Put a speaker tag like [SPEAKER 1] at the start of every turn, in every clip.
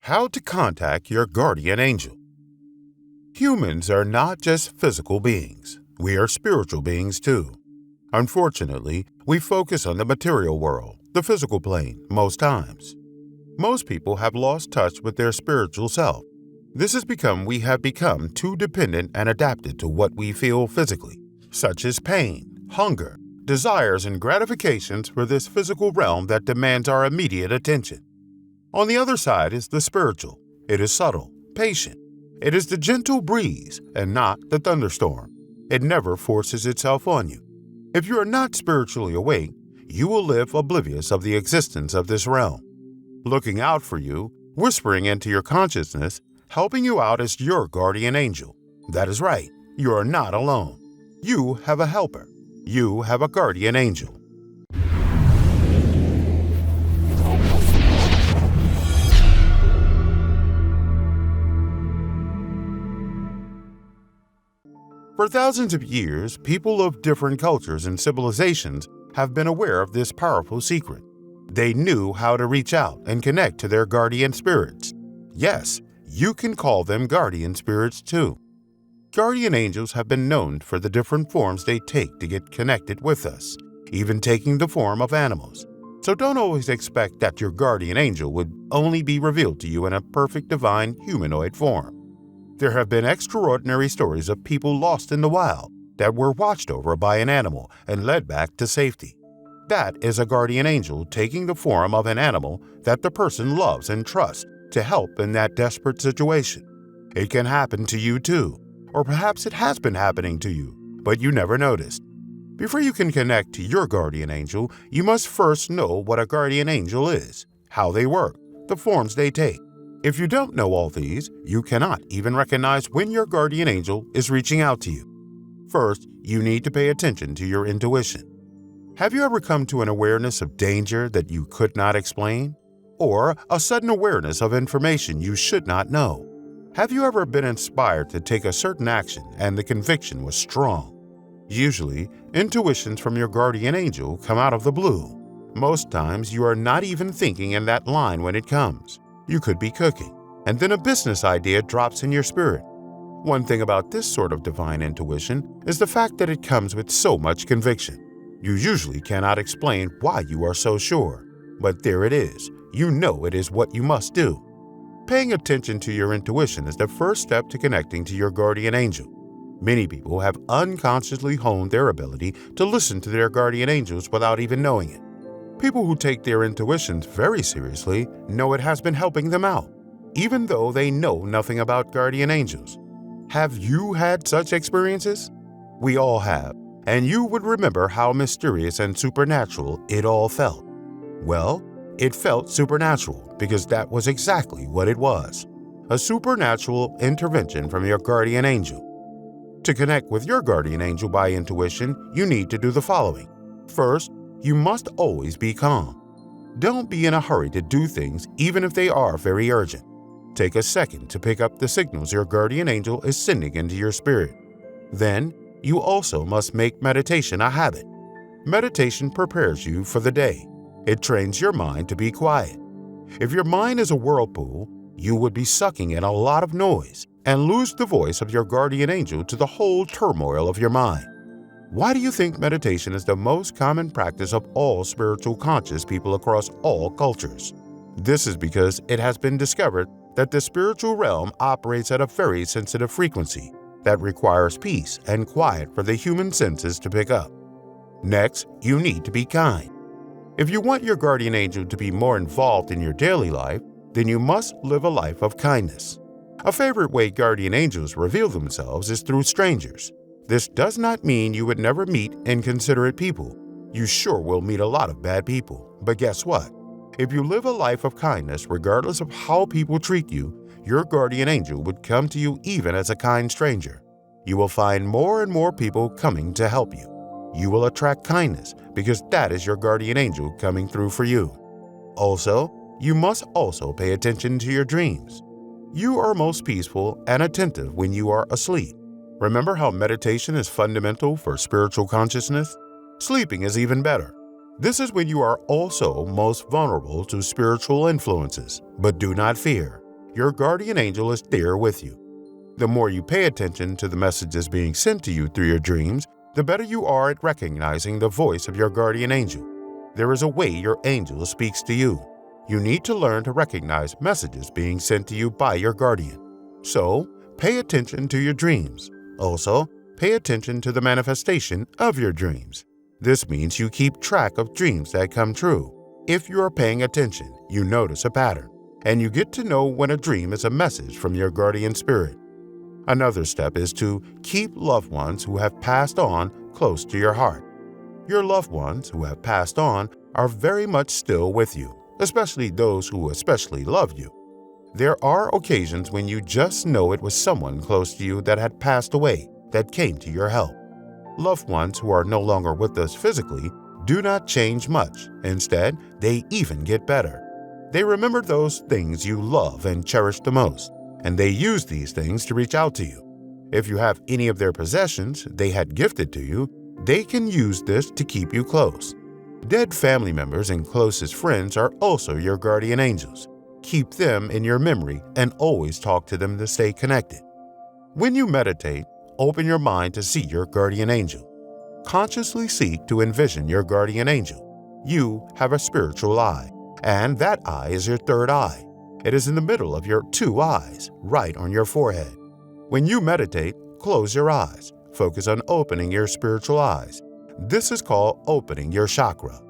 [SPEAKER 1] How to contact your guardian angel. Humans are not just physical beings. We are spiritual beings too. Unfortunately, we focus on the material world, the physical plane, most times. Most people have lost touch with their spiritual self. This is because we have become too dependent and adapted to what we feel physically, such as pain, hunger, desires, and gratifications for this physical realm that demands our immediate attention. On the other side is the spiritual. It is subtle, patient. It is the gentle breeze and not the thunderstorm. It never forces itself on you. If you are not spiritually awake, you will live oblivious of the existence of this realm. Looking out for you, whispering into your consciousness, helping you out is your guardian angel. That is right, you are not alone. You have a helper. You have a guardian angel. For thousands of years, people of different cultures and civilizations have been aware of this powerful secret. They knew how to reach out and connect to their guardian spirits. Yes, you can call them guardian spirits too. Guardian angels have been known for the different forms they take to get connected with us, even taking the form of animals. So don't always expect that your guardian angel would only be revealed to you in a perfect divine humanoid form. There have been extraordinary stories of people lost in the wild that were watched over by an animal and led back to safety. That is a guardian angel taking the form of an animal that the person loves and trusts to help in that desperate situation. It can happen to you too, or perhaps it has been happening to you, but you never noticed. Before you can connect to your guardian angel, you must first know what a guardian angel is, how they work, the forms they take. If you don't know all these, you cannot even recognize when your guardian angel is reaching out to you. First, you need to pay attention to your intuition. Have you ever come to an awareness of danger that you could not explain? Or a sudden awareness of information you should not know? Have you ever been inspired to take a certain action and the conviction was strong? Usually, intuitions from your guardian angel come out of the blue. Most times, you are not even thinking in that line when it comes. You could be cooking, and then a business idea drops in your spirit. One thing about this sort of divine intuition is the fact that it comes with so much conviction. You usually cannot explain why you are so sure, but there it is. You know it is what you must do. Paying attention to your intuition is the first step to connecting to your guardian angel. Many people have unconsciously honed their ability to listen to their guardian angels without even knowing it. People who take their intuitions very seriously know it has been helping them out, even though they know nothing about guardian angels. Have you had such experiences? We all have, and you would remember how mysterious and supernatural it all felt. Well, it felt supernatural because that was exactly what it was, a supernatural intervention from your guardian angel. To connect with your guardian angel by intuition, you need to do the following. First, you must always be calm. Don't be in a hurry to do things even if they are very urgent. Take a second to pick up the signals your guardian angel is sending into your spirit. Then, you also must make meditation a habit. Meditation prepares you for the day. It trains your mind to be quiet. If your mind is a whirlpool, you would be sucking in a lot of noise and lose the voice of your guardian angel to the whole turmoil of your mind. Why do you think meditation is the most common practice of all spiritual conscious people across all cultures? This is because it has been discovered that the spiritual realm operates at a very sensitive frequency that requires peace and quiet for the human senses to pick up. Next, you need to be kind. If you want your guardian angel to be more involved in your daily life, then you must live a life of kindness. A favorite way guardian angels reveal themselves is through strangers. This does not mean you would never meet inconsiderate people. You sure will meet a lot of bad people, but guess what? If you live a life of kindness regardless of how people treat you, your guardian angel would come to you even as a kind stranger. You will find more and more people coming to help you. You will attract kindness because that is your guardian angel coming through for you. Also, you must also pay attention to your dreams. You are most peaceful and attentive when you are asleep. Remember how meditation is fundamental for spiritual consciousness? Sleeping is even better. This is when you are also most vulnerable to spiritual influences. But do not fear. your guardian angel is there with you. The more you pay attention to the messages being sent to you through your dreams, the better you are at recognizing the voice of your guardian angel. There is a way your angel speaks to you. You need to learn to recognize messages being sent to you by your guardian. So, pay attention to your dreams. Also, pay attention to the manifestation of your dreams. This means you keep track of dreams that come true. If you are paying attention, you notice a pattern, and you get to know when a dream is a message from your guardian spirit. Another step is to keep loved ones who have passed on close to your heart. Your loved ones who have passed on are very much still with you, especially those who especially love you. There are occasions when you just know it was someone close to you that had passed away that came to your help. Loved ones who are no longer with us physically do not change much. Instead, they even get better. They remember those things you love and cherish the most, and they use these things to reach out to you. If you have any of their possessions they had gifted to you, they can use this to keep you close. Dead family members and closest friends are also your guardian angels. Keep them in your memory and always talk to them to stay connected. When you meditate, open your mind to see your guardian angel. Consciously seek to envision your guardian angel. You have a spiritual eye, and that eye is your third eye. It is in the middle of your two eyes, right on your forehead. When you meditate, close your eyes. Focus on opening your spiritual eyes. This is called opening your chakra.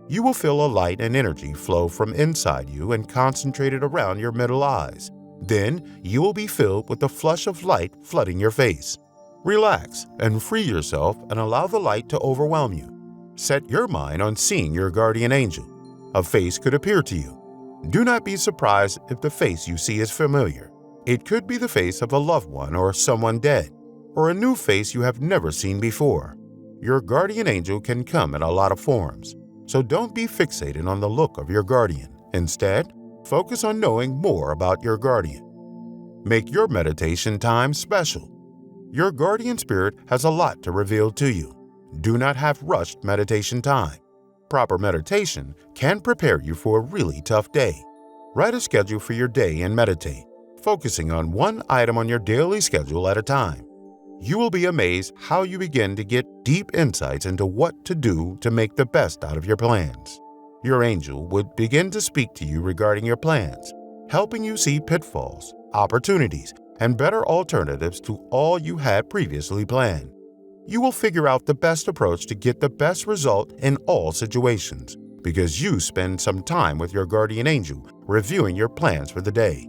[SPEAKER 1] You will feel a light and energy flow from inside you and concentrated around your middle eyes. Then you will be filled with a flush of light flooding your face. Relax and free yourself and allow the light to overwhelm you. Set your mind on seeing your guardian angel. A face could appear to you. Do not be surprised if the face you see is familiar. It could be the face of a loved one or someone dead, or a new face you have never seen before. Your guardian angel can come in a lot of forms, so don't be fixated on the look of your guardian. Instead, focus on knowing more about your guardian. Make your meditation time special. Your guardian spirit has a lot to reveal to you. Do not have rushed meditation time. Proper meditation can prepare you for a really tough day. Write a schedule for your day and meditate, focusing on one item on your daily schedule at a time. You will be amazed how you begin to get deep insights into what to do to make the best out of your plans. Your angel would begin to speak to you regarding your plans, helping you see pitfalls, opportunities, and better alternatives to all you had previously planned. You will figure out the best approach to get the best result in all situations because you spend some time with your guardian angel reviewing your plans for the day.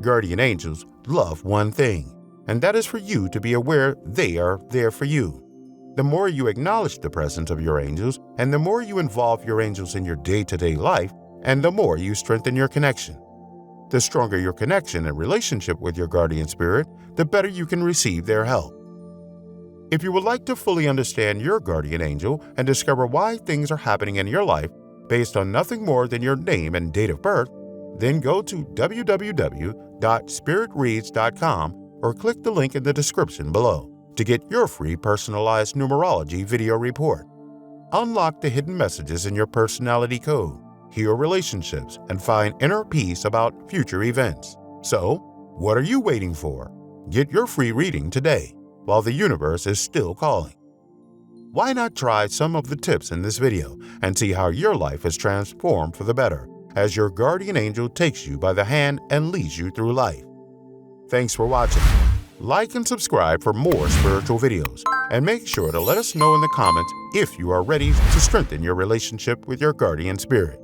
[SPEAKER 1] Guardian angels love one thing, and that is for you to be aware they are there for you. The more you acknowledge the presence of your angels, and the more you involve your angels in your day-to-day life, and the more you strengthen your connection. The stronger your connection and relationship with your guardian spirit, the better you can receive their help. If you would like to fully understand your guardian angel and discover why things are happening in your life based on nothing more than your name and date of birth, then go to www.spiritreads.com or click the link in the description below to get your free personalized numerology video report. Unlock the hidden messages in your personality code, heal relationships, and find inner peace about future events. So, what are you waiting for? Get your free reading today while the universe is still calling. Why not try some of the tips in this video and see how your life is transformed for the better as your guardian angel takes you by the hand and leads you through life? Thanks for watching. Like and subscribe for more spiritual videos, and make sure to let us know in the comments if you are ready to strengthen your relationship with your guardian spirit.